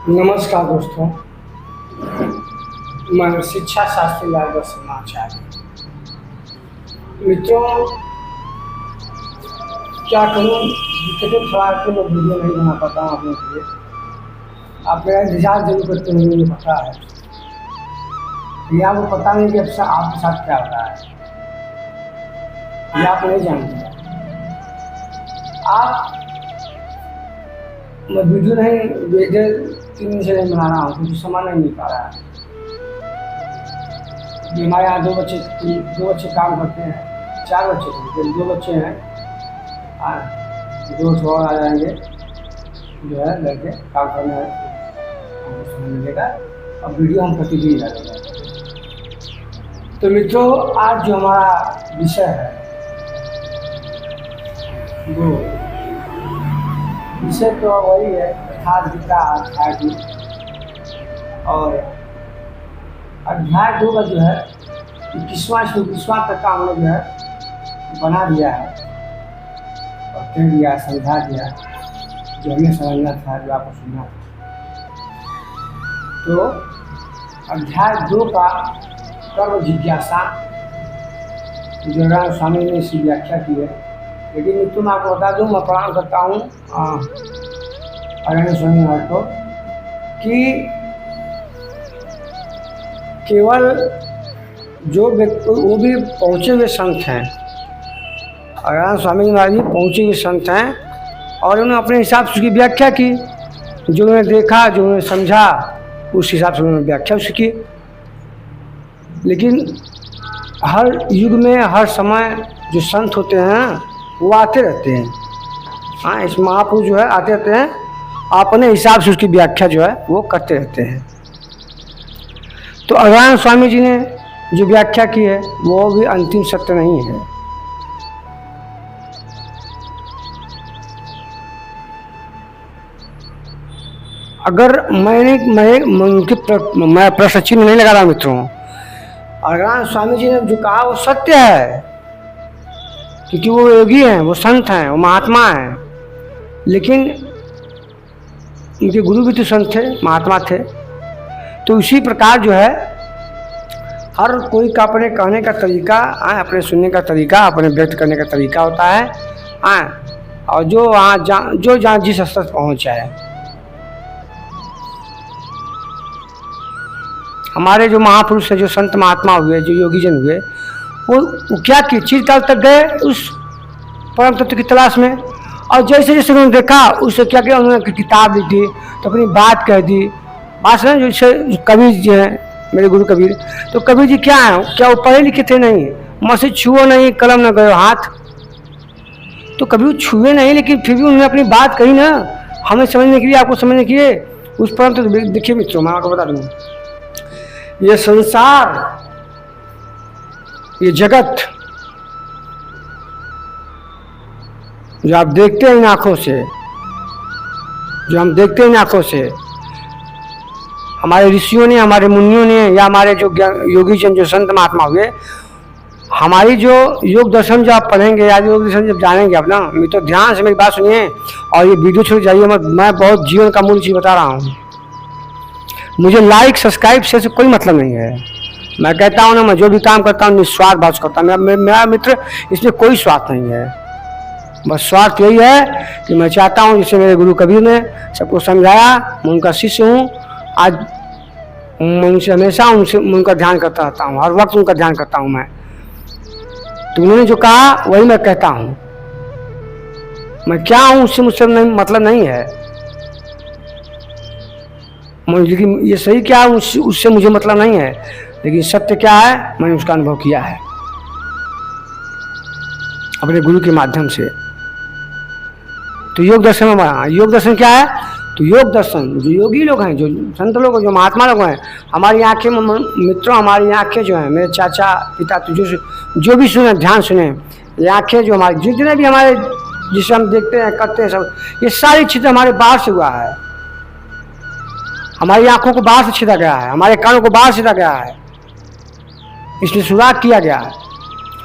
नमस्कार दोस्तों, मैं शिक्षा शास्त्री लाल समाचार्य। मित्रों, क्या करूं, दिक्कतें थोड़ा कि मैं वीडियो नहीं बना पाता हूँ अपने लिए। आप मेरा इंतजार जरूर करते हैं, मुझे पता है। ये आपको पता नहीं कि अब आपके साथ क्या हो रहा है, ये आप नहीं जानते। आप मैं वीडियो नहीं 3 दिन से नहीं बना रहा हूँ क्योंकि समय नहीं मिल पा रहा है। हमारे यहाँ दो बच्चे काम करते हैं, 4 बच्चे थे, 2 बच्चे हैं। दो और आ जाएंगे जो है लड़के काम करने हमको समय मिलेगा। अब वीडियो हम प्रतिदिन डालेंगे। तो मित्रों, आज जो हमारा विषय है वो विषय तो वही है यथार्थ गीता अध्याय 2। और अध्याय 2 का जो है 21वां तक का हमने जो है बना दिया है और कह दिया, समझा दिया जो हमें समझना था, जो आपको सुनना था। तो अध्याय 2 का कर्म जिज्ञासा जो राम स्वामी ने इसकी व्याख्या की है। लेकिन तुम आपको बता दूँ, मैं प्रणाम करता हूँ आदरणीय स्वामी महाराज को कि केवल जो व्यक्ति वो भी पहुँचे हुए संत हैं, आदरणीय स्वामी महाराज जी पहुँचे हुए संत हैं और उन्होंने अपने हिसाब से उसकी व्याख्या की। जो उन्होंने देखा, जो उन्होंने समझा, उस हिसाब से उन्होंने व्याख्या उसकी की। लेकिन हर युग में हर समय जो संत होते हैं वो आते रहते हैं। हाँ, इस महापुरुष जो है आते रहते हैं, अपने हिसाब से उसकी व्याख्या जो है वो करते रहते हैं। तो आदरणीय स्वामी जी ने जो व्याख्या की है वो भी अंतिम सत्य नहीं है। अगर मैं प्रश्न चिन्ह नहीं लगा रहा मित्रों, आदरणीय स्वामी जी ने जो कहा वो सत्य है, क्योंकि वो योगी हैं, वो संत हैं, वो महात्मा हैं। लेकिन उनके गुरु भी तो संत थे, महात्मा थे। तो इसी प्रकार जो है हर कोई का अपने कहने का तरीका, अपने सुनने का तरीका, अपने व्यक्त करने का तरीका होता है। और जो जहाँ जिस स्तर पर पहुँच जाए। हमारे जो महापुरुष हैं, जो संत महात्मा हुए, जो योगी जन हुए, वो क्या किए, चिरकाल तक गए उस परम तत्व की तलाश में। और जैसे जैसे उन्होंने देखा उससे क्या किया, उन्होंने किताब लिख दी, तो अपनी बात कह दी। बात सुना, जैसे कबीर जी हैं, मेरे गुरु कबीर, तो कबीर जी क्या है, क्या वो पढ़े लिखे थे? नहीं। मस्जिद छुओ नहीं, कलम न गयो हाथ। तो कभी वो छुए नहीं, लेकिन फिर भी उन्होंने अपनी बात कही ना, हमें समझने के लिए, आपको समझने के लिए। उस परम तत्व देखिए मित्रों, मैं आपको बता दूँ, ये संसार, ये जगत जो आप देखते हैं इन आँखों से, जो हम देखते हैं इन आँखों से, हमारे ऋषियों ने, हमारे मुनियों ने, या हमारे जो योगी जन, जो संत महात्मा हुए, हमारी जो योग दर्शन जब आप पढ़ेंगे या योग दर्शन जब जानेंगे आप ना, तो ध्यान से मेरी बात सुनिए और ये वीडियो छोड़ जाइए। मैं बहुत जीवन का मूल चीज़ बता रहा हूँ। मुझे लाइक सब्सक्राइब से कोई मतलब नहीं है। मैं कहता हूँ ना, मैं जो भी काम करता हूँ निस्वार्थ भाव से करता हूँ। मेरा मित्र, इसमें कोई स्वार्थ नहीं है। बस स्वार्थ यही है कि मैं चाहता हूँ, जैसे मेरे गुरु कबीर ने सबको समझाया, मैं उनका शिष्य हूँ। आज मैं उनसे हमेशा उनका ध्यान करता रहता हूँ, हर वक्त उनका ध्यान करता हूँ मैं। तो उन्होंने जो कहा वही मैं कहता हूँ। मैं क्या हूँ उससे मुझसे नहीं मतलब नहीं है। लेकिन ये सही क्या है उससे मुझे मतलब नहीं है, लेकिन सत्य क्या है मैंने उसका अनुभव किया है अपने गुरु के माध्यम से। तो योग दर्शन में, योग दर्शन क्या है? तो योग दर्शन जो योगी लोग हैं, जो संत लोग, जो महात्मा लोग हैं, हमारी आंखें मित्रों, हमारी आंखें जो हैं, मेरे चाचा पिता, तो जो भी सुने, ध्यान सुने, ये आंखें जो हमारी, जितने भी हमारे जिसे हम देखते हैं, करते हैं, सब ये सारी चीज़ें हमारे बाहर से हुआ है। हमारी आंखों को बाहर से छेदा गया है, हमारे कानों को बाहर छेदा गया है, इसलिए सुराग किया गया है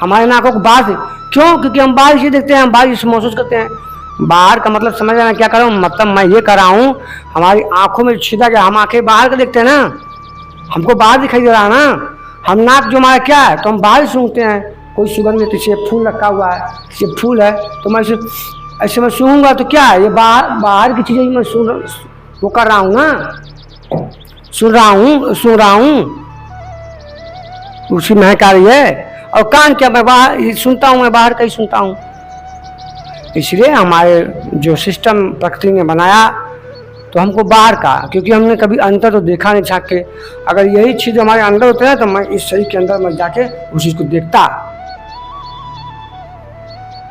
हमारे आंखों को बाहर से। क्यों? क्योंकि हम बाहर से देखते हैं, हम बाहर से महसूस करते हैं। बाहर का मतलब समझ रहे हैं क्या कर रहा हूँ, मतलब मैं ये कर रहा हूँ हमारी आंखों में छिदा गया, हम आंखें बाहर का देखते हैं ना, हमको बाहर दिखाई दे रहा है ना, हम नाक जो हमारा क्या है तो हम बाहर सूंघते हैं, कोई सुगंध में किसी फूल रखा हुआ है, किसी फूल है तो मैं ऐसे मैं सूंघूंगा तो क्या है, ये बाहर की चीज़ें मैं वो कर रहा हूँ ना, सुन रहा हूँ उसी महक आ रही है। और कान क्या, मैं बाहर सुनता हूँ, मैं बाहर का ही सुनता हूँ। इसलिए हमारे जो सिस्टम प्रकृति ने बनाया तो हमको बाहर का, क्योंकि हमने कभी अंदर तो देखा नहीं झाँक के। अगर यही चीज़ हमारे अंदर होते हैं तो मैं इस शरीर के अंदर मैं जाके उस चीज़ को देखता,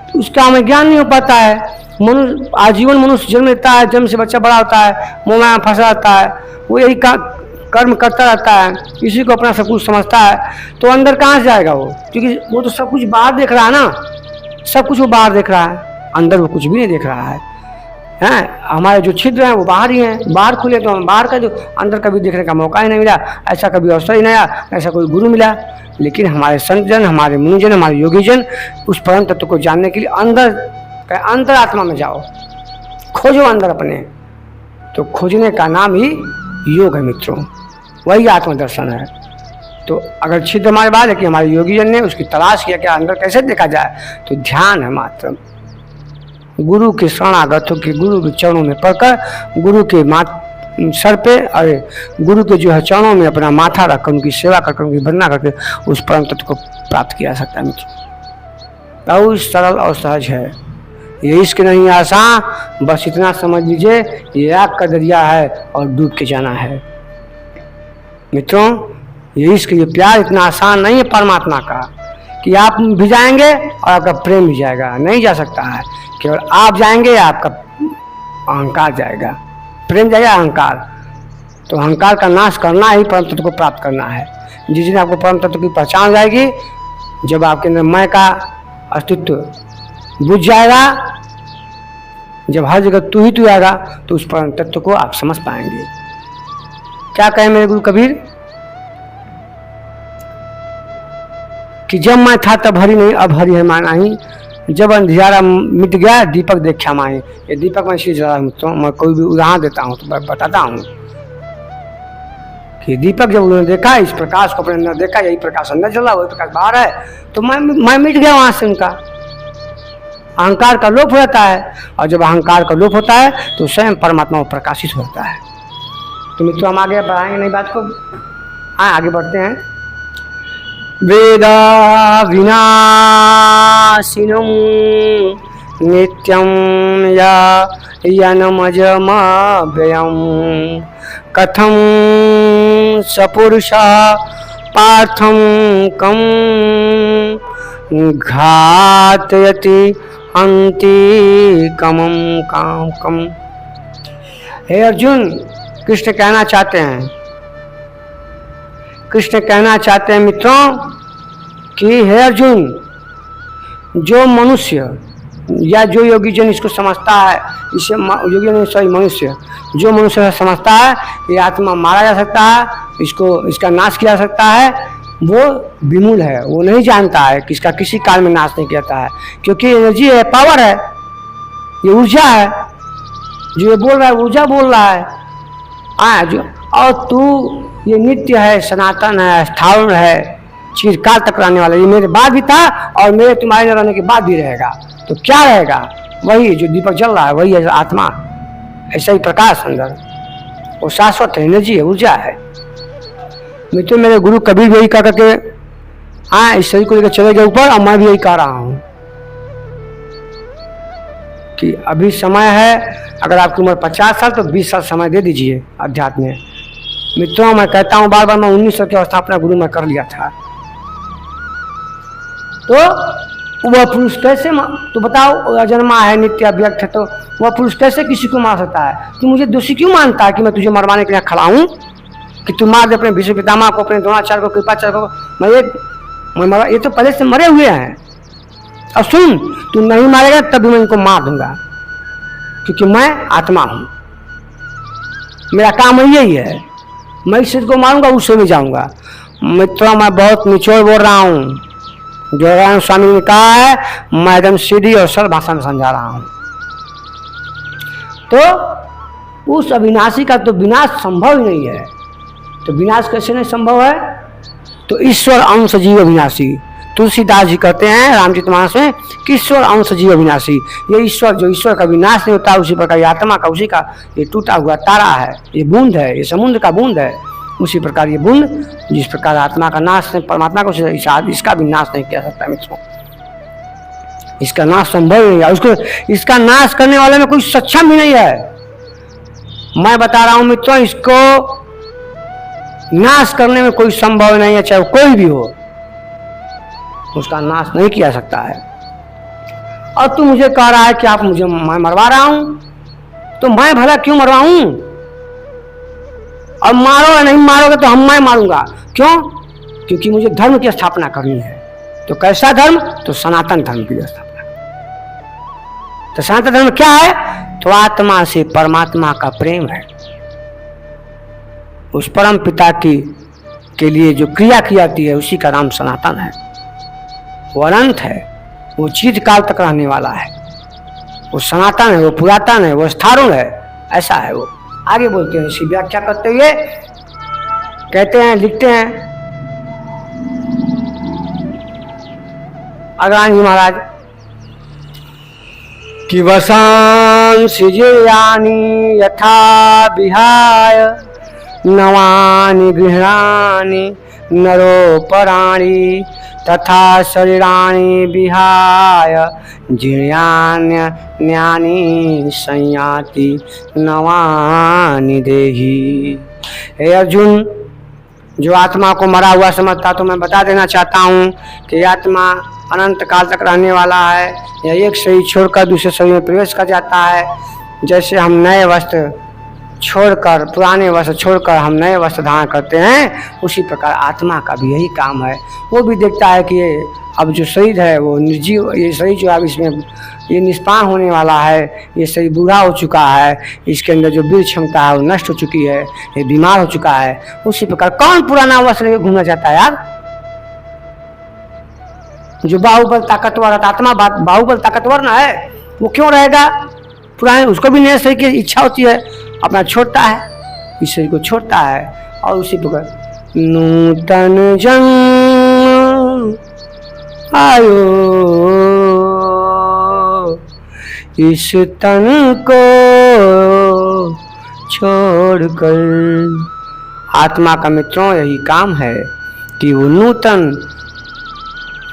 तो उसका हमें ज्ञान नहीं हो पाता है। मनुष्य आजीवन मनुष्य जन्म लेता है, जन्म से बच्चा बड़ा होता है, मुँह में फंसा रहता है, वो यही कर्म करता रहता है, इसी को अपना सब कुछ समझता है, तो अंदर कहाँ से जाएगा वो, क्योंकि वो तो सब कुछ बाहर देख रहा है ना, सब कुछ वो बाहर देख रहा है, अंदर वो कुछ भी नहीं देख रहा है। हैं हमारे जो छिद्र हैं वो बाहर ही हैं, बाहर खुले तो हम बाहर का, जो अंदर कभी देखने का मौका ही नहीं मिला, ऐसा कभी अवसर ही नहीं आया, ऐसा कोई गुरु मिला। लेकिन हमारे संतजन, हमारे मुनिजन, हमारे योगीजन उस परम तत्व को जानने के लिए अंतर आत्मा में जाओ, खोजो अंदर अपने, तो खोजने का नाम ही योग है मित्रों, वही आत्मदर्शन है। तो अगर छिद्र हमारे बात है कि हमारे योगीजन ने उसकी तलाश किया कि अंदर कैसे देखा जाए, तो ध्यान है मात्र, गुरु के शरणागत होकर गुरु के चरणों में पड़कर, गुरु के सर पे, अरे गुरु के जो है चरणों में अपना माथा रखकर उनकी सेवा करके, उनकी वंदना करके उस परम तत्व को प्राप्त किया जा सकता है मित्र। बहुत सरल और सहज है, ये इश्क नहीं आसान, बस इतना समझ लीजिए ये आग का दरिया है और डूब के जाना है मित्रों। ये इश्क, ये प्यार इतना आसान नहीं है परमात्मा का कि आप भी जाएंगे और आपका प्रेम भी जाएगा, नहीं जा सकता है। केवल आप जाएंगे या आपका अहंकार जाएगा, प्रेम जाएगा अहंकार, तो अहंकार का नाश करना ही परम तत्व को प्राप्त करना है। जिस दिन आपको परम तत्व की पहचान जाएगी, जब आपके अंदर मैं का अस्तित्व बुझ जाएगा, जब हर जगह तू ही तू आएगा, तो उस परम तत्व को आप समझ पाएंगे। क्या कहे मेरे गुरु कबीर कि जब मैं था तब हरि नहीं, अब हरि है माना ही, जब अंधियारा मिट गया दीपक देखा माए। ये दीपक मैं इसलिए जला मित्रों, मैं कोई भी उदाहरण देता हूँ तो बताता हूँ कि दीपक जब उन्होंने देखा, इस प्रकाश को अपने अंदर देखा, यही प्रकाश अंदर जला, वही प्रकाश बाहर है, तो मैं मिट गया वहां से। उनका अहंकार का लोप होता है, और जब अहंकार का लोप होता है तो स्वयं परमात्मा प्रकाशित होता है। तो मित्रों हम आगे बढ़ाएंगे नहीं बात को, हाँ आगे बढ़ते हैं। वेदा विनाशिनं नित्यं यनमजमव्ययं कथं सपुरुषः पार्थं कं घातयति अन्ति कमं कामकम्। हे अर्जुन, कृष्ण कहना चाहते हैं, कृष्ण कहना चाहते हैं मित्रों कि हे अर्जुन, जो मनुष्य या जो योगी जन इसको समझता है, इसे योगी नहीं सॉरी मनुष्य, जो मनुष्य समझता है ये आत्मा मारा जा सकता है, इसका नाश किया जा सकता है, वो विमूल है, वो नहीं जानता है कि इसका किसी काल में नाश नहीं किया जाता है, क्योंकि एनर्जी है, पावर है, ये ऊर्जा है, जो ये बोल रहा है ऊर्जा बोल रहा है आज, और तू ये नित्य है, सनातन है, स्थावर है, चिरकाल तक रहने वाला, ये मेरे बाद भी था और मेरे तुम्हारे रहने के बाद भी रहेगा। तो क्या रहेगा? वही जो दीपक जल रहा है, वही है आत्मा, ऐसा ही प्रकाश अंदर, वो शाश्वत है, एनर्जी है, ऊर्जा है। मित्रों मेरे गुरु कबीर भी यही कह करके हाँ इस शरीर को लेकर चले गए ऊपर, और मैं भी यही कह रहा हूँ कि अभी समय है, अगर आपकी उम्र 50 साल तो 20 साल समय दे दीजिए अध्यात्म में। मित्रों मैं कहता हूँ बार बार, मैं 1900 की अवस्था अपना गुरु में कर लिया था, तो वह पुरुष कैसे, तो बताओ अजन्मा है, नित्य अव्यक्त है, तो वह पुरुष कैसे किसी को मार सकता है? तू मुझे दोषी क्यों मानता है कि मैं तुझे मरवाने के लिए खड़ा हूँ कि तू मार दे अपने भीष्म पितामह को, अपने द्रोणाचार्य को, कृपाचार्य को? ये तो पहले से मरे हुए हैं। और सुन, तू नहीं मारेगा तभी मैं इनको मार दूंगा, क्योंकि मैं आत्मा हूँ, मेरा काम यही है, मैं इस को मारूंगा, उससे भी जाऊंगा। मित्रों मैं बहुत निचोड़ बोल रहा हूँ, जो राम स्वामी ने कहा है मैं एकदम सीधी और सरल भाषा में समझा रहा हूँ। तो उस अविनाशी का तो विनाश संभव ही नहीं है। तो विनाश कैसे नहीं संभव है? तो ईश्वर अंश जीव अविनाशी। तुलसीदास जी कहते हैं रामचरितमानस में कि ईश्वर अंश जीव अविनाशी। ये ईश्वर, जो ईश्वर का विनाश नहीं होता, उसी प्रकार ये आत्मा का, उसी का ये टूटा हुआ तारा है, ये बूंद है, ये समुद्र का बूंद है। उसी प्रकार ये बूंद, जिस प्रकार आत्मा का नाश नहीं, परमात्मा को इसका भी नाश नहीं किया सकता मित्रों। इसका नाश संभव नहीं है। उसको, इसका नाश करने वाले में कोई सक्षम भी नहीं है। मैं बता रहा हूं मित्रों, इसको नाश करने में कोई संभव नहीं है, चाहे कोई भी हो, उसका नाश नहीं किया सकता है। और तू मुझे कह रहा है कि आप मुझे, मैं मरवा रहा हूं, तो मैं भला क्यों मरवाऊं? और मारो या नहीं मारोगे तो मैं मारूंगा। क्यों? क्योंकि मुझे धर्म की स्थापना करनी है। तो कैसा धर्म? तो सनातन धर्म की स्थापना। तो सनातन धर्म क्या है? तो आत्मा से परमात्मा का प्रेम है। उस परम पिता की के लिए जो क्रिया की जाती है, उसी का नाम सनातन है। वो अनंत है, वो चीज काल तक रहने वाला है, वो सनातन है, वो पुरातन है, वो स्थारुण है। ऐसा है वो। आगे बोलते हैं, इसकी व्याख्या करते हुए कहते हैं, लिखते हैं अग्रणी महाराज कि वसांसि जियानि यथा विहाय नवानि गृहाणि नरोपराणि तथा शरीराणि विहाय जीर्णान्यानि संयाति नवानि देहि। हे अर्जुन, जो आत्मा को मरा हुआ समझता, तो मैं बता देना चाहता हूँ कि आत्मा अनंत काल तक रहने वाला है। यह एक शरीर छोड़कर दूसरे शरीर में प्रवेश कर जाता है। जैसे हम नए वस्त्र छोड़कर, पुराने वस्त्र छोड़कर हम नए वस्त्र धारण करते हैं, उसी प्रकार आत्मा का भी यही काम है। वो भी देखता है कि ये अब जो शरीर है वो निर्जीव, ये शरीर जो अब इसमें ये निष्पान होने वाला है, ये शरीर बूढ़ा हो चुका है, इसके अंदर जो वीर क्षमता है वो नष्ट हो चुकी है, ये बीमार हो चुका है। उसी प्रकार कौन पुराना वस्त्र लेकर घूमना चाहता है यार? जो बाहुबल ताकतवर, आत्मा बाहुबल ताकतवर ना है, वो क्यों रहेगा पुराने? उसको भी नए शरीर की इच्छा होती है, अपना छोड़ता है, इस शरीर को छोड़ता है। और उसी प्रकार नूतन जन्म आयो इस तन को छोड़कर। आत्मा का मित्रों यही काम है कि वो नूतन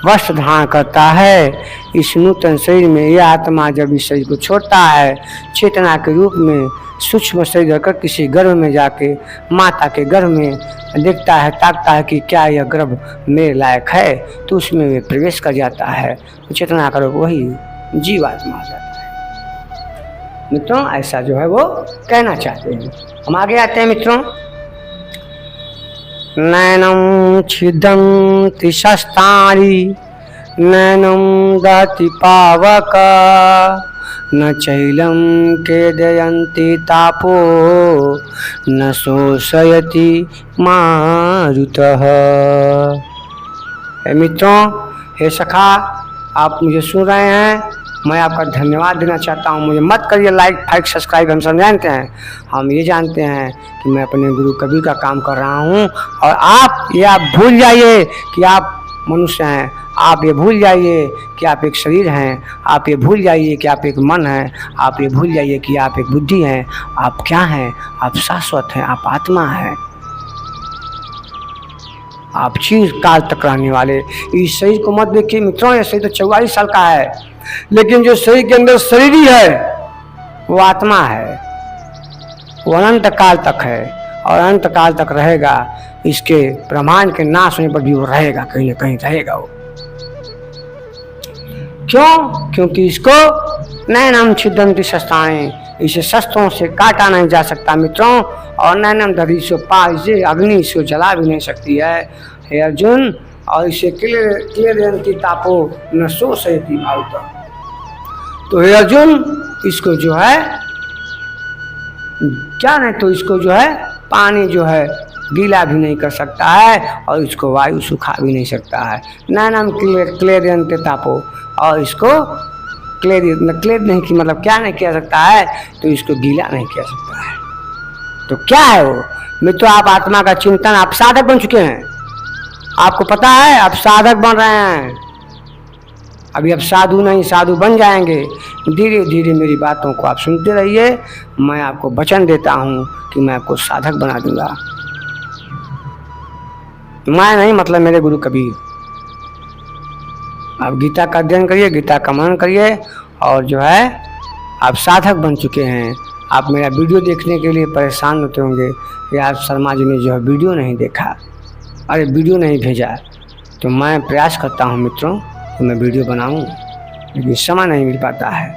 वस्त्र धारण करता है। इस नूतन शरीर में यह आत्मा जब इस शरीर को छोड़ता है, चेतना के रूप में सूक्ष्म शरीर रखकर किसी गर्भ में जाके माता के गर्भ में देखता है, ताकता है कि क्या यह गर्भ मेरे लायक है, तो उसमें वे प्रवेश कर जाता है। तो चेतना का रूप वही जीवात्मा हो जाता है। मित्रों ऐसा जो है वो कहना चाहते हैं। हम आगे आते हैं मित्रों। नैनम छिदन्ति शस्त्राणि नैनम दहति पावक न चैलम केदयन्ति तापो न शोषयति मारुतः। मित्रों, हे सखा, आप मुझे सुन रहे हैं, मैं आपका धन्यवाद देना चाहता हूँ। मुझे मत करिए लाइक फाइक सब्सक्राइब, हम सब जानते हैं, हम ये जानते हैं कि मैं अपने गुरु कबीर का काम कर रहा हूँ। और आप भूल जाइए कि आप मनुष्य हैं, आप ये भूल जाइए कि आप एक शरीर हैं, आप ये भूल जाइए कि आप एक मन हैं, आप ये भूल जाइए कि आप एक बुद्धि हैं। आप क्या हैं? आप शाश्वत हैं, आप आत्मा हैं, आप चिर काल तक रहने वाले। इस शरीर को मत देखिए मित्रों, ये शरीर तो 44 साल का है, लेकिन जो शरीर के अंदर शरीर ही है वो आत्मा है, वो अनंत काल तक है और अनंत काल तक रहेगा। इसके ब्रह्मांड के नाश होने पर भी वो रहेगा, कहीं न कहीं रहेगा वो। क्यों? क्योंकि इसको नैनम छिदन्ति शस्त्राणि, इसे शस्त्रों से काटा नहीं जा सकता मित्रों। और नैनम दहति सो पावक, इसे अग्नि इसको जला भी नहीं सकती है हे अर्जुन। और इसे क्लेदयन्ति तापो न शोषयति मारुतः। तो हे अर्जुन, इसको जो है क्या नहीं, तो इसको जो है पानी जो है गीला भी नहीं कर सकता है और इसको वायु सुखा भी नहीं सकता है। नैनम क्लेदयन्ति तापो, और इसको नक्लेद नहीं की मतलब क्या नहीं किया सकता है, तो इसको गीला नहीं किया सकता है। तो क्या है वो मित्रों, आप आत्मा का चिंतन, आप साधक बन चुके हैं, आपको पता है आप साधक बन रहे हैं। अभी अब साधु नहीं, साधु बन जाएंगे। धीरे धीरे मेरी बातों को आप सुनते रहिए। मैं आपको वचन देता हूँ कि मैं आपको साधक बना दूंगा। मैं नहीं मतलब मेरे गुरु कबीर। आप गीता का अध्ययन करिए, गीता का मनन करिए, और जो है आप साधक बन चुके हैं। आप मेरा वीडियो देखने के लिए परेशान होते होंगे कि यार शर्मा जी ने जो है वीडियो नहीं देखा, अरे वीडियो नहीं भेजा। तो मैं प्रयास करता हूँ मित्रों कि मैं वीडियो बनाऊँ, लेकिन समय नहीं मिल पाता है।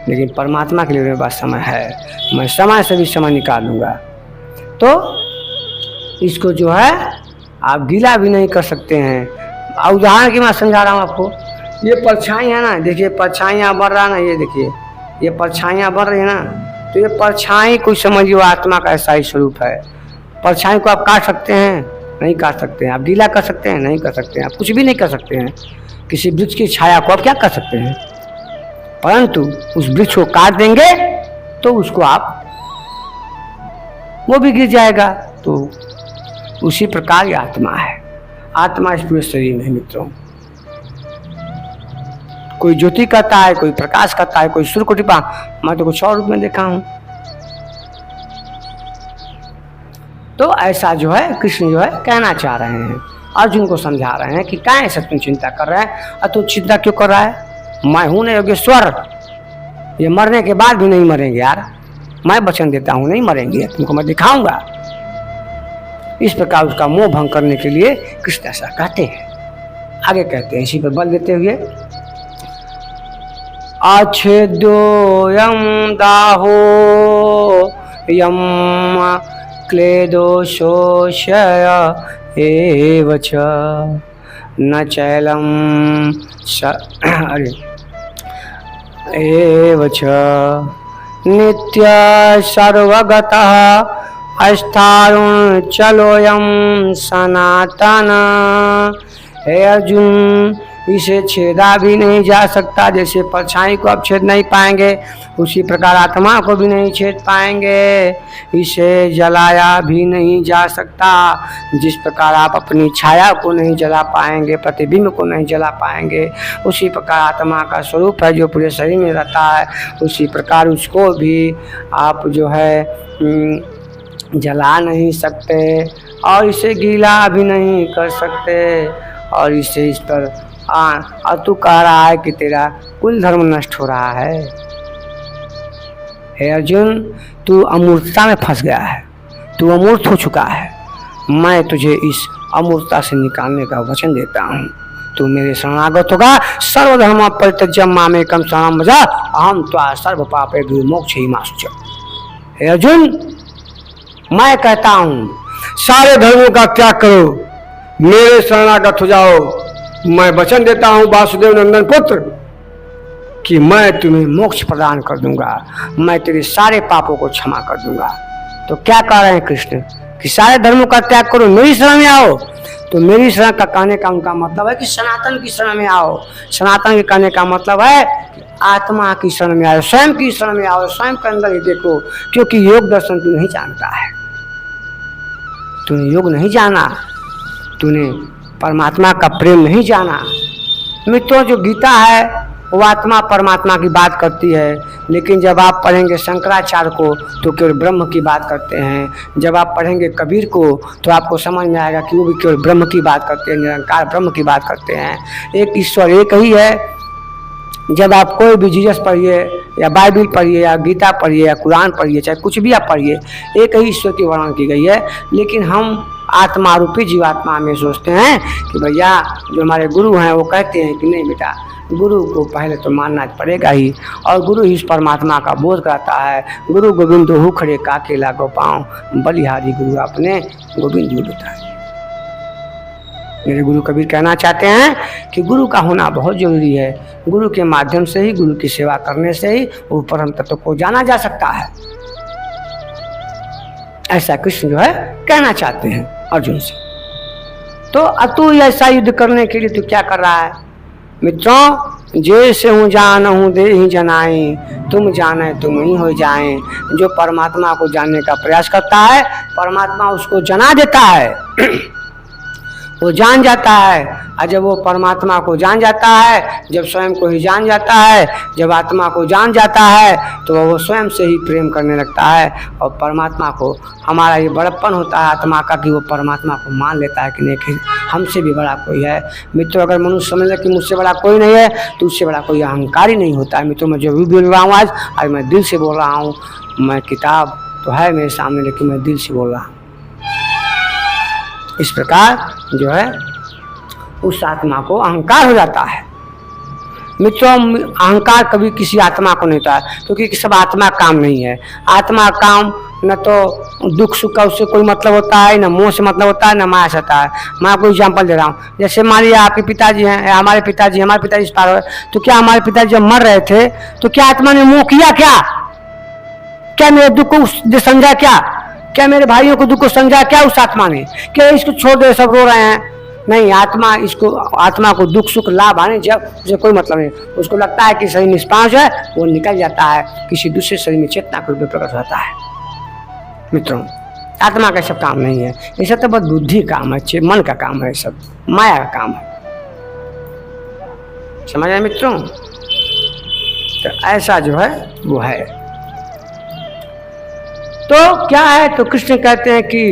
लेकिन परमात्मा के लिए मेरे पास समय है, मैं समय से भी समय निकाल लूँगा। तो इसको जो है आप गीला भी नहीं कर सकते हैं। उदाहरण की मैं समझा रहा हूँ आपको। ये परछाई है ना, देखिए परछाइयाँ बढ़ रहा है ना, ये देखिए ये परछाइयाँ बढ़ रही है ना, तो ये परछाई को समझिए आत्मा का ऐसा ही स्वरूप है। परछाई को आप काट सकते हैं? नहीं काट सकते हैं। आप गीला कर सकते हैं? नहीं कर सकते हैं। आप कुछ भी नहीं कर सकते हैं। किसी वृक्ष की छाया को आप क्या कर सकते हैं? परंतु उस वृक्ष को काट देंगे तो उसको आप, वो भी गिर जाएगा। तो उसी प्रकार ये आत्मा है। आत्मा इस पूरे शरीर में मित्रों, कोई ज्योति करता है, कोई प्रकाश करता है, कोई सूर्य को टिपा, मैं तो कुछ और रूप में देखा हूं। तो ऐसा जो है कृष्ण जो है कहना चाह रहे हैं, अर्जुन को समझा रहे हैं कि क्या ऐसा तुम चिंता कर रहे हैं, तू चिंता क्यों कर रहा है? मैं हूं न योगेश्वर, ये मरने के बाद भी नहीं मरेंगे यार, मैं वचन देता हूं नहीं मरेंगे, तुमको मैं दिखाऊंगा। इस प्रकार उसका मोह भंग करने के लिए कृष्ण ऐसा कहते हैं। आगे कहते हैं इसी पर बल देते हुए, अच्छेद्योयम दाहो यम क्लेदो शोषय एव च न चैलम अरे एव च नित्य सर्वगतः अस्थारुण चलोयम सनातन। हे अर्जुन, इसे छेदा भी नहीं जा सकता। जैसे परछाई को आप छेद नहीं पाएंगे, उसी प्रकार आत्मा को भी नहीं छेद पाएंगे। इसे जलाया भी नहीं जा सकता। जिस प्रकार आप अपनी छाया को नहीं जला पाएंगे, प्रतिबिंब को नहीं जला पाएंगे, उसी प्रकार आत्मा का स्वरूप है जो पूरे शरीर में रहता है, उसी प्रकार उसको भी आप जो है जला नहीं सकते, और इसे गीला भी नहीं कर सकते। और इसे इस पर और तू कह रहा है कि तेरा कुल धर्म नष्ट हो रहा है। हे अर्जुन, तू अमूर्तता में फंस गया है, तू अमूर्त हो चुका है। मैं तुझे इस अमूर्तता से निकालने का वचन देता हूँ। तू मेरे शरणागत होगा। सर्वधर्म परित्यज्य मामेकं शरणं व्रज अहं त्वा सर्व पापेभ्यो मोक्षयिमाशु। हे अर्जुन, मैं कहता हूँ सारे धर्मों का त्याग करो, मेरे शरणागत हो जाओ। मैं वचन देता हूँ वासुदेव नंदन पुत्र कि मैं तुम्हें मोक्ष प्रदान कर दूंगा, मैं तेरे सारे पापों को क्षमा कर दूंगा। तो क्या कह रहे हैं कृष्ण कि सारे धर्मों का त्याग करो, मेरी शरण में आओ। तो मेरी शरण का कहने का उनका मतलब है कि सनातन की शरण में आओ। सनातन के कहने का मतलब है कि आत्मा की शरण में आओ, स्वयं की शरण में आओ, स्वयं के अंदर ही देखो। क्योंकि योग दर्शन तू नहीं जानता है, तूने योग नहीं जाना, तूने परमात्मा का प्रेम नहीं जाना। मित्रों, जो गीता है वो आत्मा परमात्मा की बात करती है, लेकिन जब आप पढ़ेंगे शंकराचार्य को तो केवल ब्रह्म की बात करते हैं। जब आप पढ़ेंगे कबीर को तो आपको समझ में आएगा कि वो भी केवल ब्रह्म की बात करते हैं, निरंकार ब्रह्म की बात करते हैं। एक ईश्वर एक ही है। जब आप कोई भी जीसस पढ़िए या बाइबिल पढ़िए या गीता पढ़िए या कुरान पढ़िए, चाहे कुछ भी आप पढ़िए, एक ही ईश्वर की वर्णन की गई है। लेकिन हम आत्मा रूपी जीवात्मा में सोचते हैं कि भैया जो हमारे गुरु हैं वो कहते हैं कि नहीं बेटा, गुरु को पहले तो मानना पड़ेगा ही, और गुरु ही इस परमात्मा का बोध कराता है। गुरु गोविंद हु खड़े काके लागो पाँव, बलिहारी गुरु आपने गोविंद जी बताए। मेरे गुरु कबीर कहना चाहते हैं कि गुरु का होना बहुत जरूरी है। गुरु के माध्यम से ही, गुरु की सेवा करने से ही वो परम तत्व को जाना जा सकता है। ऐसा कृष्ण जो है कहना चाहते हैं अर्जुन से। तो तू ऐसा युद्ध करने के लिए तू क्या कर रहा है? मित्रों, जैसे हूँ जानहूँ दे ही जनाए, तुम जाने तुम ही हो जाए। जो परमात्मा को जानने का प्रयास करता है परमात्मा उसको जना देता है, वो जान जाता है। और जब वो परमात्मा को जान जाता है, जब स्वयं को ही जान जाता है, जब आत्मा को जान जाता है तो वो स्वयं से ही प्रेम करने लगता है। और परमात्मा को हमारा ये बड़प्पन होता है आत्मा का कि वो परमात्मा को मान लेता है कि नहीं कि हमसे भी बड़ा कोई है। मित्रों, अगर मनुष्य समझ ले कि मुझसे बड़ा कोई नहीं है तो उससे बड़ा कोई अहंकार ही नहीं होता है। मित्रों, मैं जो भी बोल रहा हूँ आज मैं दिल से बोल रहा हूँ। मैं किताब तो है मेरे सामने लेकिन मैं दिल से बोल रहा हूँ। इस प्रकार जो है उस आत्मा को अहंकार हो जाता है। मित्रों, अहंकार कभी किसी आत्मा को नहीं होता है क्योंकि सब आत्मा काम नहीं है। आत्मा काम न तो दुख सुख का उससे कोई मतलब होता है, न मोह से मतलब होता है, न माया से होता है। मैं आपको एग्जाम्पल दे रहा हूँ। जैसे मान लिया आपके पिताजी हैं, हमारे पिताजी इस पार हो, तो क्या हमारे पिताजी जब मर रहे थे तो क्या आत्मा ने मोह किया? क्या मेरे दुख को समझा? क्या मेरे भाइयों को दुख को समझा? क्या उस आत्मा ने? क्या इसको छोड़ दे सब रो रहे हैं? नहीं, आत्मा को दुख सुख लाभ आने जब उसे कोई मतलब नहीं। उसको लगता है कि शरीर निष्पांच है, वो निकल जाता है, किसी दूसरे शरीर में चेतना के रूप में प्रकट होता है। मित्रों, आत्मा का सब काम नहीं है, ये सब तो बस बुद्धि काम है, मन का काम है, सब माया का काम है। समझ आए मित्रों? तो ऐसा जो है वो है। तो क्या है? तो कृष्ण कहते हैं कि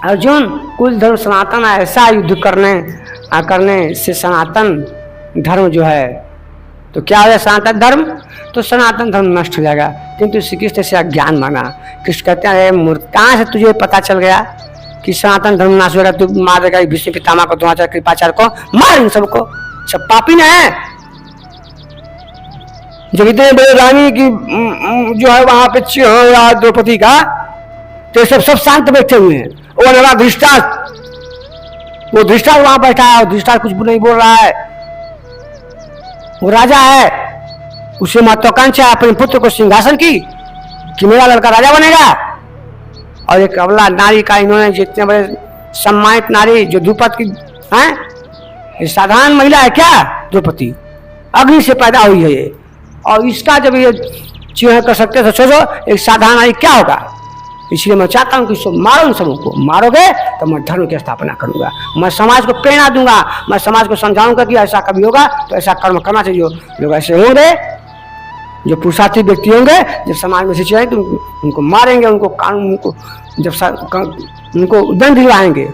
अर्जुन, कुल धर्म सनातन है, ऐसा युद्ध करने से सनातन धर्म जो है तो क्या हो सनातन धर्म? तो सनातन धर्म नष्ट हो जाएगा। किंतु श्री कृष्ण से अज्ञान माना। कृष्ण कहते हैं मूर्ख, कहाँ से तुझे पता चल गया कि सनातन धर्म नाश होगा? तू मार देगा भीष्म पितामह को, द्रोणाचार्य कृपाचार्य को, मार इन सबको, सब पापी न है। जब इतने बड़े रानी की जो है वहां पे द्रौपदी का, तो सब शांत बैठे हुए हैं। वो लगा वो धृष्टार वहां बैठा है और धृष्टार कुछ नहीं बोल रहा है। वो राजा है, उसे महत्वाकांक्षा है अपने पुत्र को सिंहासन की कि मेरा लड़का राजा बनेगा। और एक अबला नारी का इन्होंने जितने बड़े सम्मानित नारी जो द्रुपद की है, साधारण महिला है क्या? द्रौपदी अग्नि से पैदा हुई है ये, और इसका जब ये चीज कर सकते तो सोचो एक साधारण नारी क्या होगा। इसलिए मैं चाहता हूँ कि इसको मारो, इन सबों को मारोगे तो मैं धर्म की स्थापना करूंगा, मैं समाज को प्रेरणा दूंगा, मैं समाज को समझाऊंगा कि ऐसा कभी होगा तो ऐसा कर्म करना चाहिए। लोग ऐसे होंगे जो पुरुषार्थी व्यक्ति होंगे, जब समाज में से चाहिए तो उनको मारेंगे, उनको कानून को उनको दंड दिलवाएंगे,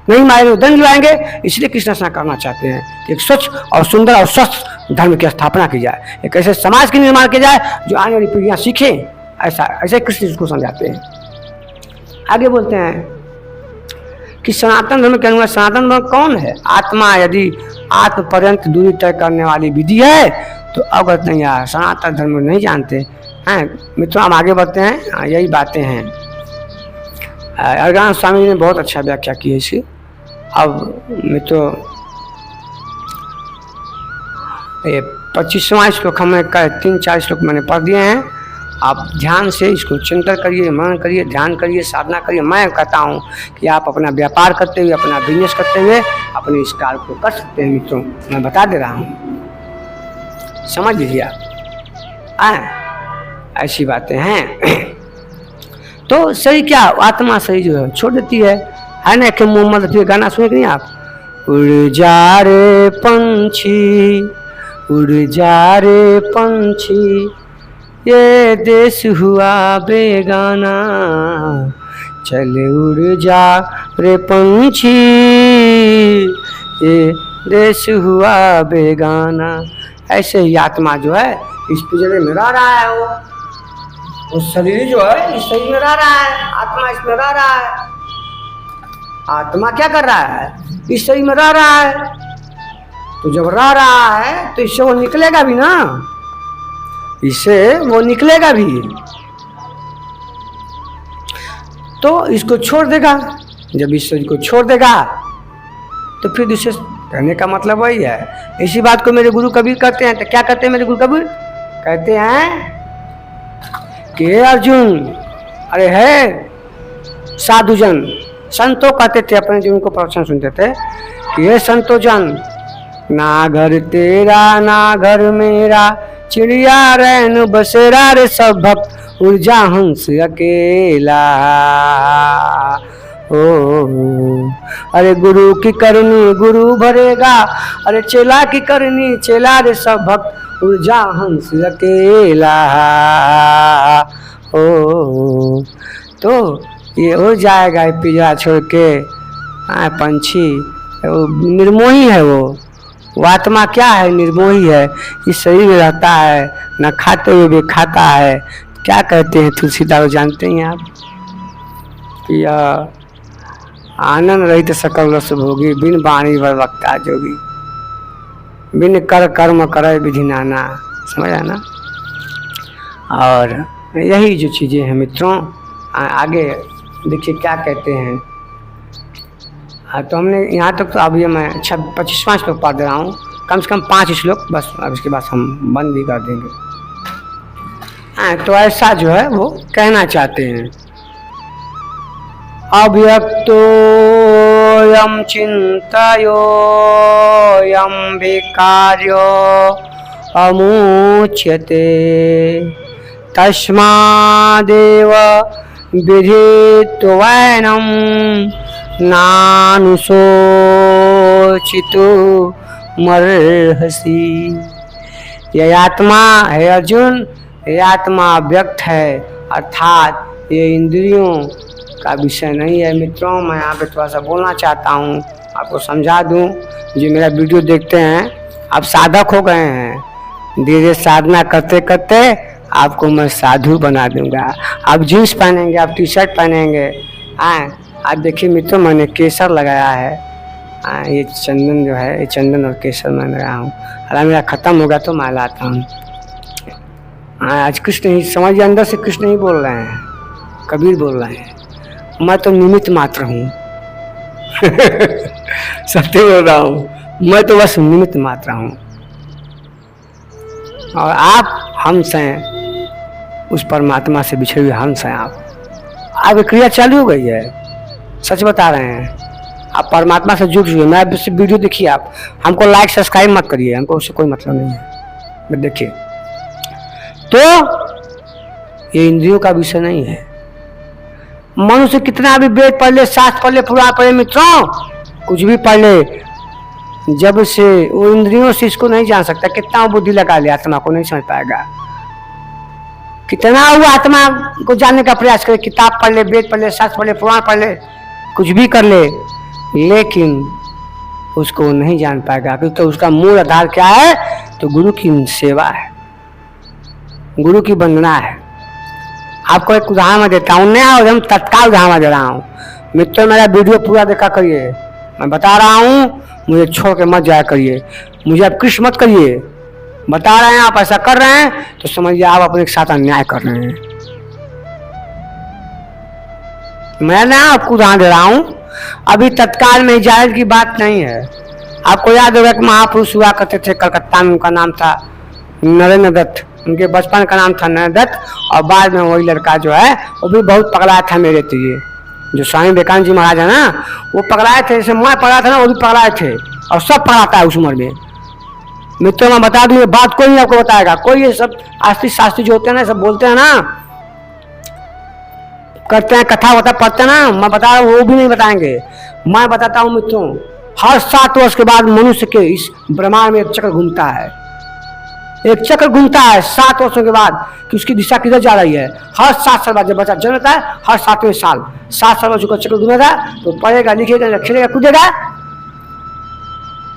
नहीं मारेंगे दंड दिलवाएंगे। इसलिए कृष्ण ऐसा करना चाहते हैं कि एक स्वच्छ और सुंदर और स्वस्थ धर्म की स्थापना की जाए, एक ऐसे समाज के निर्माण किया जाए जो आने वाली पीढ़ियां सीखें। ऐसे कृष्ण इसको समझाते हैं। आगे बोलते हैं कि सनातन धर्म के अनुसार सनातन धर्म कौन है? आत्मा यदि आत्म पर्यंत दूरी तय करने वाली विधि है तो अवगत नहीं है। सनातन धर्म नहीं जानते हैं। मित्रों, हम आगे बढ़ते हैं। यही बातें हैं। अर्गान स्वामी जी ने बहुत अच्छा व्याख्या की है इसकी। अब मित्रों, ये 25वां श्लोक हमें 3-4 श्लोक मैंने पढ़ दिए हैं। आप ध्यान से इसको चिंतन करिए, मनन करिए, ध्यान करिए, साधना करिए। मैं कहता हूँ कि आप अपना व्यापार करते हुए, अपना बिजनेस करते हुए अपने इस कार्य को कर सकते हैं। मित्रों, मैं बता दे रहा हूँ, समझ लीजिए आप। ऐसी बातें हैं। तो सही क्या आत्मा सही जो है छोड़ देती है ना। कि मोहम्मद रफी गाना सुने कि नहीं आप? उड़ जा रे पंछी, उड़ जा रे पंछी, ये देश हुआ बेगाना, चले उड़ जा रे पंछी, ये देश हुआ बेगाना। ऐसे ही आत्मा जो है इस पिंजरे में रह रहा है, वो शरीर जो है इस शरीर में रह रहा है, आत्मा इसमें रह रहा है। आत्मा क्या कर रहा है? इस शरीर में रह रहा है। तो जब रह रहा है तो इससे वो निकलेगा भी ना, इससे वो निकलेगा भी, तो इसको छोड़ देगा। जब इस शरीर को छोड़ देगा तो फिर दूसरे कहने का मतलब वही है। इसी बात को मेरे गुरु कबीर कहते हैं। तो क्या कहते हैं मेरे गुरु कबीर? कहते हैं कि अर्जुन, अरे है साधुजन, संतों कहते थे अपने जीवन को प्रवचन सुनते थे कि हे संतो जन, ना घर तेरा ना घर मेरा, चिड़िया रैन बसेरा रे सब भक्त, ऊर्जा हंस अकेला। ओ अरे गुरु की करनी गुरु भरेगा, अरे चेला की करनी चेला रे सब भक्त, ऊर्जा हंस अकेला। ओ तो ये हो जाएगा पिंजरा छोड़ के पंछी, वो निर्मोही है, वो आत्मा क्या है, निर्मोही है। इस शरीर में रहता है, न खाते हुए भी खाता है। क्या कहते हैं तुलसीदास, जानते हैं आप कि आनंद रहित सकल रस भोगी, बिन वाणी वर वक्ता जोगी, बिन कर कर्म करे विधि नाना। समझा ना। और यही जो चीज़ें हैं मित्रों, आगे देखिए क्या कहते हैं। तो हमने यहाँ तक तो अभी मैं 25वां श्लोक पढ़ दे रहा हूँ, कम से कम 5 श्लोक बस, अब इसके बाद हम बंद भी कर देंगे। तो ऐसा जो है वो कहना चाहते हैं। अव्यक्तो यम चिंतयो यम विकार्यो अमुच्यते, तस्मादेव विधित्वैनं नानुशोचितो मर्हसि। यह आत्मा है अर्जुन, यह आत्मा व्यक्त है, अर्थात ये इंद्रियों का विषय नहीं है। मित्रों मैं यहाँ पे थोड़ा सा बोलना चाहता हूँ, आपको समझा दूँ। जो मेरा वीडियो देखते हैं आप साधक हो गए हैं, धीरे साधना करते करते आपको मैं साधु बना दूंगा। आप जीन्स पहनेंगे, आप टी शर्ट पहनेंगे। आज देखिए मित्रों मैंने केसर लगाया है, ये चंदन जो है, ये चंदन और केसर मैं लगाया हूँ। अगर मेरा ख़त्म होगा तो मैं लाता हूँ। आज कृष्ण ही समझिए, अंदर से कृष्ण ही बोल रहे हैं, कबीर बोल रहे हैं। मैं तो निमित्त मात्र हूँ सत्य बोल रहा हूँ, मैं तो बस निमित्त मात्र हूँ। और आप हंस हैं, उस परमात्मा से बिछड़े हुए हंस हैं आप। आपकी क्रिया चालू हो गई है, सच बता रहे हैं। आप परमात्मा से जुड़ चुके। मैं वीडियो देखिए, आप हमको लाइक सब्सक्राइब मत करिए, हमको उससे कोई मतलब नहीं है। देखिए तो ये इंद्रियों का विषय नहीं है। मनुष्य कितना भी वेद पढ़ ले, शास्त्र पढ़ ले, पुराण पढ़ ले मित्रों, कुछ भी पढ़ ले, जब से वो इंद्रियों से इसको नहीं जान सकता। कितना बुद्धि लगा ले, आत्मा को नहीं समझ पाएगा। कितना वो आत्मा को जानने का प्रयास करे, किताब पढ़ ले, वेद पढ़ ले, शास्त्र पढ़ ले, पुराण पढ़ ले, कुछ भी कर ले, लेकिन उसको नहीं जान पाएगा। क्योंकि तो उसका मूल आधार क्या है, तो गुरु की सेवा है, गुरु की वंदना है। आपको एक उदाहरण मैं देता हूँ, नया और हम तत्काल उदाहरण दे रहा हूँ। मित्रों मेरा वीडियो पूरा देखा करिए, मैं बता रहा हूँ, मुझे छोड़ के मत जाया करिए, मुझे आप कृष्ण मत करिए। बता रहे हैं आप ऐसा कर रहे हैं तो समझिए आप अपने साथ अन्याय कर रहे हैं। मैं ना आपको उदाहरण दे रहा हूँ, अभी तत्काल में इजाजत की बात नहीं है। आपको याद होगा कि महापुरुष हुआ करते थे कलकत्ता में, उनका नाम था नरेंद्र दत्त। उनके बचपन का नाम था नरेंद्र दत्त, और बाद में वही लड़का जो है वो भी बहुत पगलाया था मेरे लिए। जो स्वामी विवेकानंद जी महाराज है ना, वो पगलाए थे, जैसे मैं पगला था ना, वो भी पगलाए थे, और सब पगलाता है उस उम्र में। मित्रों मैं बता दूं, ये बात कोई नहीं आपको बताएगा। कोई ये सब आस्तिक शास्त्री जो होते हैं ना, सब बोलते हैं ना, करते हैं, कथा वथा पढ़ते हैं ना, मैं बता रहा हूँ, वो भी नहीं बताएंगे। मैं बताता हूँ मित्रों, हर 7 वर्ष के बाद मनुष्य के इस ब्रह्मांड में एक चक्र घूमता है, एक चक्र घूमता है 7 वर्षों के बाद, कि उसकी दिशा किधर जा रही है। हर 7 साल बाद जब बच्चा जन्मता है, हर 7वें साल 7 साल का चक्र घूमेगा, तो पढ़ेगा, लिखेगा, खेलेगा, कूदेगा,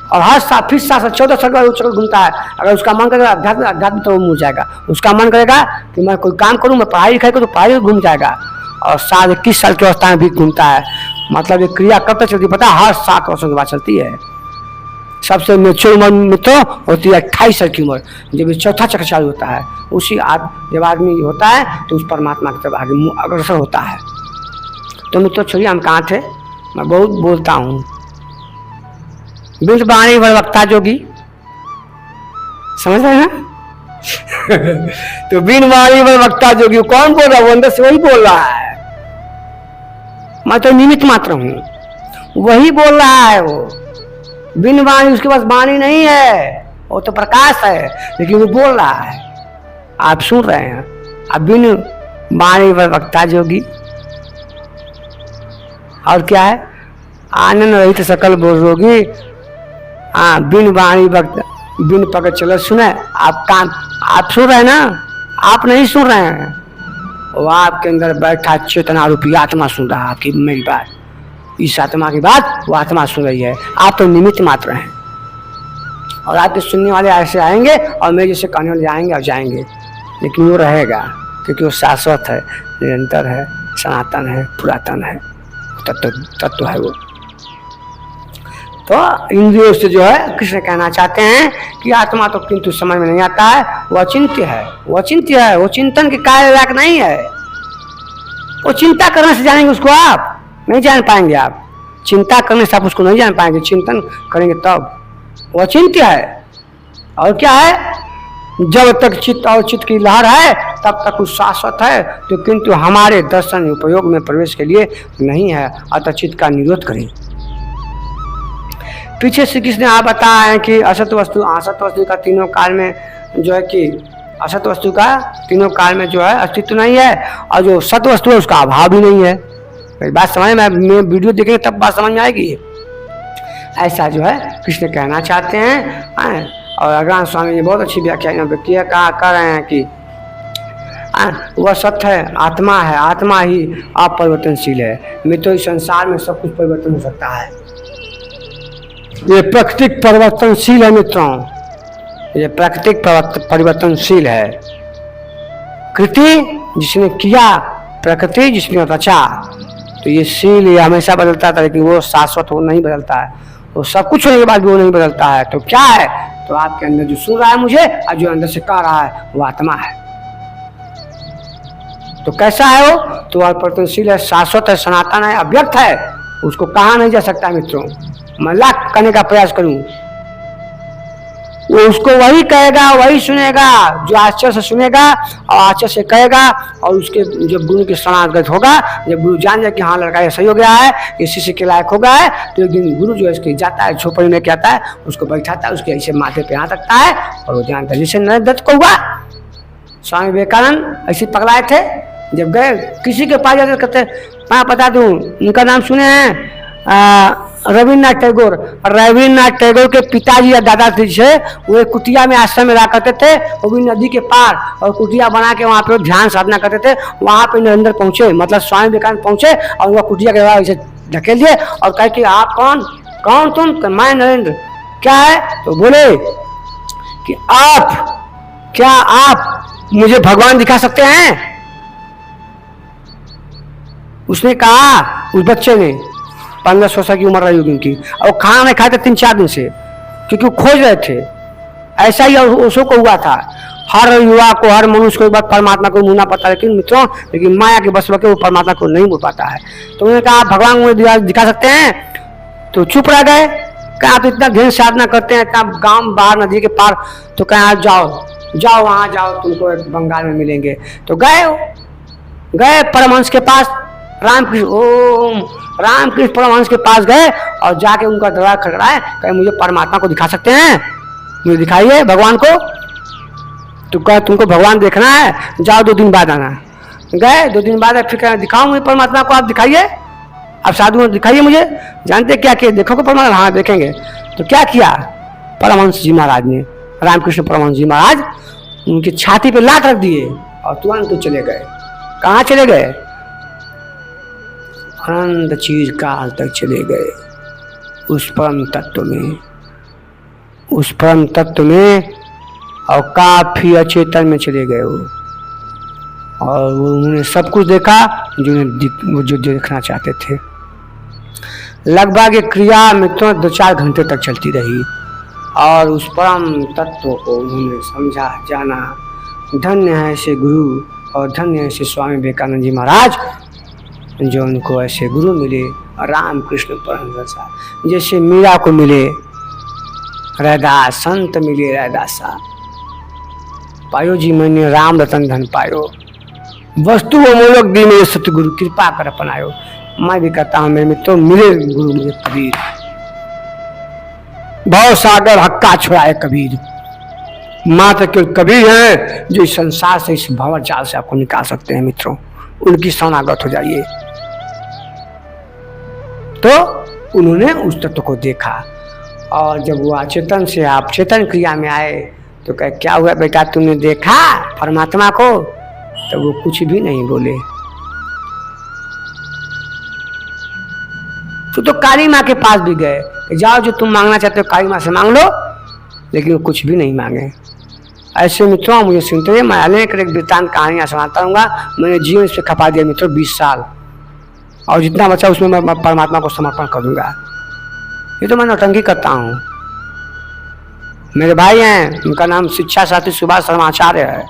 और हर साल फिर 7 साल 14 साल का चक्र घूमता है। अगर उसका मन करेगा अध्यात्म तो वो मुड़ जाएगा, उसका मन करेगा कि मैं कोई काम करूँ, मैं पढ़ाई लिखाई करूँ, तो पढ़ाई घूम जाएगा, और 21 साल की अवस्था में भी घूमता है। मतलब ये क्रिया कब तक चलती पता है, हर 7 वर्षों के बाद चलती है। सबसे मेच्योर उम्र मित्रों होती है 28 साल की उम्र, जब चौथा चक्र चालू होता है। उसी जब आदमी होता है तो उस परमात्मा की तरफ आगे अग्रसर होता है। तो मित्रों छोड़िए, हम कहाँ थे, मैं बहुत बोलता हूँ। बिन वाणी वर वक्ता जोगी, समझ रहे हैं ना तो बिन वाणी वर वक्ता जोगी कौन बोल रहा है, वो अंदर से वही बोल रहा है। मैं तो निमित्त मात्र हूँ, वही बोल रहा है वो। बिन वाणी, उसके पास वाणी नहीं है, वो तो प्रकाश है, लेकिन वो बोल रहा है, आप सुन रहे हैं। अब बिन वाणी वक्ता जोगी, और क्या है, आनंद रहित सकल बोल रोगी। बिन वाणी वक्ता, बिन पकड़ चलो सुने, आप कान, आप सुन रहे हैं ना, आप नहीं सुन रहे हैं, वो आपके अंदर बैठा चेतना रूपी आत्मा सुन रहा है आपकी मेरी बात। इस आत्मा की बात वो आत्मा सुन रही है, आप तो निमित्त मात्र हैं। और आपके सुनने वाले ऐसे आएंगे और मेरे जैसे कहने वाले आएंगे और जाएंगे, लेकिन वो रहेगा, क्योंकि वो शाश्वत है, निरंतर है, सनातन है, पुरातन है, तत्व है वो। तो इंद्रियों से जो है कृष्ण कहना चाहते हैं कि आत्मा तो किंतु समझ में नहीं आता है, वो अचिंत्य है, वो अचिंत्य है, वो चिंतन के कार्य लायक नहीं है। वो चिंता करने से जानेंगे उसको, आप नहीं जान पाएंगे। आप चिंता करने से आप उसको नहीं जान पाएंगे, चिंतन करेंगे तब। वो अचिंत्य है। और क्या है, जब तक चित्त और चित्त की लहर है तब तक कुछ शाश्वत है, तो किंतु हमारे दर्शन उपयोग में प्रवेश के लिए नहीं है, अतः चित्त का निरोध करें। पीछे श्री कृष्ण आप बताएं कि असत वस्तु, असत वस्तु का तीनों काल में जो है कि असत वस्तु का तीनों काल में जो है अस्तित्व नहीं है, और जो सत वस्तु है उसका अभाव भी नहीं है। बात समझ में, मैं वीडियो देखेंगे तब बात समझ में आएगी। ऐसा जो है कृष्ण कहना चाहते हैं। और अग्रवाल स्वामी ने बहुत अच्छी व्याख्या किया, कहा कर रहे हैं कि वह सत्य है, आत्मा है, आत्मा ही अपरिवर्तनशील है। मित्रों, इस संसार में सब कुछ परिवर्तन हो सकता है, ये प्राकृतिक परिवर्तनशील है मित्रों, ये प्राकृतिक परिवर्तनशील है। कृति जिसने किया, प्रकृति जिसने रचा, तो ये शील ये हमेशा बदलता था, लेकिन वो शाश्वत हो नहीं बदलता है। वो सब कुछ होने के बाद भी वो नहीं बदलता है। तो क्या है, तो आपके अंदर जो सुन रहा है मुझे और जो अंदर से कह रहा है वो आत्मा है। तो कैसा है वो, तो अपरिवर्तनशील है, शाश्वत है, सनातन है, अव्यक्त है, उसको कहा नहीं जा सकता मित्रों। मैं लाख करने का प्रयास करूं, वो उसको वही कहेगा, वही सुनेगा जो आश्चर्य से सुनेगा और आश्चर्य से कहेगा। और उसके जब गुरु के शरणागत होगा, जब गुरु जान जाए कि हाँ लड़का ये सही हो गया है, ये शिष्य के लायक हो गया है, तो एक दिन गुरु जो है इसके जाता है, झोपड़ी में क्या आता है, उसको बैठाता है, उसके ऐसे माथे पे हाथ रखता है और वो जानता है। जैसे नरेंद्र दत्त को हुआ, स्वामी विवेकानंद ऐसे पगलाए थे, जब गए किसी के पास जाते कहते, मैं बता दूं उनका नाम सुने हैं, रविन्द्रनाथ टैगोर। रविन्द्रनाथ टैगोर के पिताजी या दादाजी से वो एक कुटिया में आश्रम में रहा करते थे, वो भी नदी के पार, और कुटिया बना के वहाँ पे ध्यान साधना करते थे। वहाँ पे नरेंद्र पहुँचे, मतलब स्वामी विवेकानंद पहुँचे, और वह कुटिया के बाद इसे ढकेल दिए और कहे कि आप कौन, कौन तुम? मैं नरेंद्र। क्या है? तो बोले कि क्या आप मुझे भगवान दिखा सकते हैं? उसने कहा, उस बच्चे ने, 15-16 साल की उम्र रही होगी उनकी, और खाना नहीं खाए थे 3-4 दिन से, क्योंकि वो खोज रहे थे। ऐसा ही ओशो को हुआ था। हर युवा को, हर मनुष्य को एक बार परमात्मा को मूलना पड़ता है, लेकिन मित्रों, लेकिन माया के बस वो परमात्मा को नहीं मूल पाता है। तो उन्होंने कहा भगवान मुझे दिखा सकते हैं? तो चुप रह गए। कहा आप इतना ध्यान साधना करते हैं, इतना गाँव बाहर नदी के पार, तो कहा जाओ जाओ वहाँ जाओ, तुमको बंगाल में मिलेंगे। तो गए परमहंस के पास, रामकृष्ण परमहंस के पास गए और जाके उनका दरवाजा खटखटाए, कहे मुझे परमात्मा को दिखा सकते हैं? मुझे दिखाइए भगवान को। तो कहा तुमको भगवान देखना है, जाओ 2 दिन बाद आना। गए 2 दिन बाद, फिर कहा दिखाऊं मुझे परमात्मा को, आप दिखाइए, आप साधु दिखाइए मुझे। जानते क्या किया? देखोगे परमात्मा? हाँ देखेंगे। तो क्या किया परमहंस जी महाराज ने, रामकृष्ण परमहंस जी महाराज उनकी छाती पे लात रख दिए और तुरंत तो चले गए। कहाँ चले गए? अनंत चीज काल तक चले गए, उस परम तत्व में, उस परम तत्व में, और काफी अचेतन में चले गए वो। और वो उन्होंने सब कुछ देखा जो देखना चाहते थे। लगभग ये क्रिया मित्रों 2-4 घंटे तक चलती रही, और उस परम तत्व को उन्होंने समझा, जाना। धन्य है ऐसे गुरु, और धन्य है ऐसे स्वामी विवेकानंद जी महाराज, जो उनको ऐसे गुरु मिले। रामकृष्ण परमहंस जैसे मीरा को मिले, रैदास संत मिले, रैदासा पायो जी मैंने राम रतन धन पायो, वस्तु अमोलक दी मेरे सतगुरु, कृपा कर अपनायो। मैं भी कहता हूँ मेरे मित्रों, मिले गुरु मुझे कबीर। भव सागर हक्का छुड़ाए कबीर। मात्र केवल कबीर है जो इस संसार से, इस भंवर जाल से आपको निकाल सकते हैं मित्रों। उनकी शरणागत हो जाइए। तो उन्होंने उस तत्व को देखा और जब वो अचेतन से आप चेतन क्रिया में आए तो कहे क्या हुआ बेटा, तुमने देखा परमात्मा को? तो वो कुछ भी नहीं बोले। तो काली माँ के पास भी गए, जाओ जो तुम मांगना चाहते हो काली माँ से मांग लो, लेकिन वो कुछ भी नहीं मांगे। ऐसे मित्रों मुझे सुनते हुए मैं अनेक वृत्तांत कहानियां सुनाता रहूँगा। मैंने जीवन इस पर खपा दिया मित्रों 20 साल, और जितना बचा उसमें मैं परमात्मा को समर्पण कर दूंगा। ये तो मैं नौटंकी करता हूँ। मेरे भाई हैं, उनका नाम शिक्षा साथी सुभाष शर्मा आचार्य है।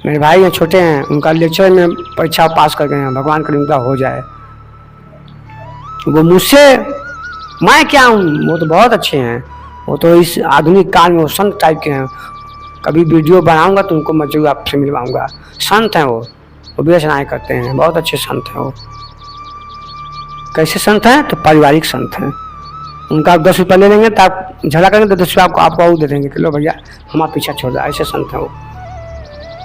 मेरे भाई हैं, छोटे हैं, उनका लेक्चर में परीक्षा पास कर गए हैं, भगवान करें उनका हो जाए। वो मुझसे, मैं क्या हूँ, वो तो बहुत अच्छे हैं। वो तो इस आधुनिक काल में वो संत टाइप के हैं। कभी वीडियो बनाऊंगा तो उनको मैं जरूर आपसे मिलवाऊंगा। संत हैं वो भी रचनाएं करते हैं, बहुत अच्छे संत हैं वो। कैसे संत हैं? तो पारिवारिक संत हैं। उनका आप 10 रुपये ले लेंगे तो आप झगड़ा करेंगे तो 10 रुपये आपको और दे देंगे कि लो भैया हमारा पीछा छोड़ दो। ऐसे संत हैं वो।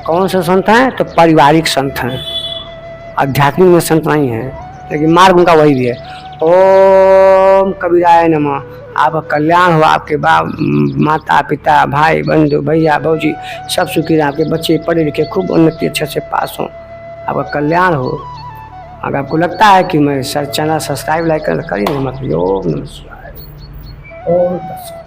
कौन से संत हैं? तो पारिवारिक संत हैं, आध्यात्मिक में संत नहीं है, लेकिन मार्ग उनका वही भी है। ओम कबीराय नमः। आपका कल्याण हो, आपके बाप माता पिता भाई बंधु भैया भौजी सब सुखी रहे, आपके बच्चे पढ़े लिखे खूब उन्नति अच्छे से पास हों, आपका कल्याण हो। अगर आपको लगता है कि मैं चैनल सब्सक्राइब लाइक करिए मत। ओम नमः शिवाय। ओम तत्सत।